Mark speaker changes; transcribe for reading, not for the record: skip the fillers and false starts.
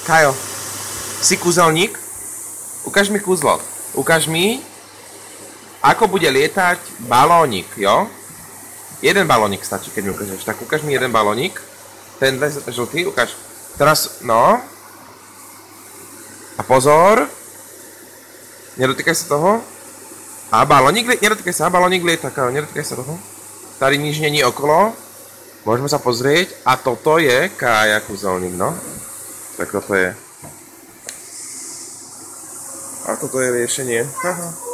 Speaker 1: Kajo, si kúzelník? Ukáž mi kúzlo. Ukáž mi, ako bude lietať balónik, jo? Jeden balónik stačí, keď mi ukážeš. Tak ukáž mi jeden balónik. Ten žltý, ukáž. Teraz, no. A pozor. Nedotýkaj sa toho. A balónik lieta, nedotýkaj sa, balónik lieta, Kajo, nedotýkaj sa toho. Tady nič není okolo. Môžeme sa pozrieť. A toto je Kája kúzelník, no. Tak toto je. A toto je riešenie. Aha.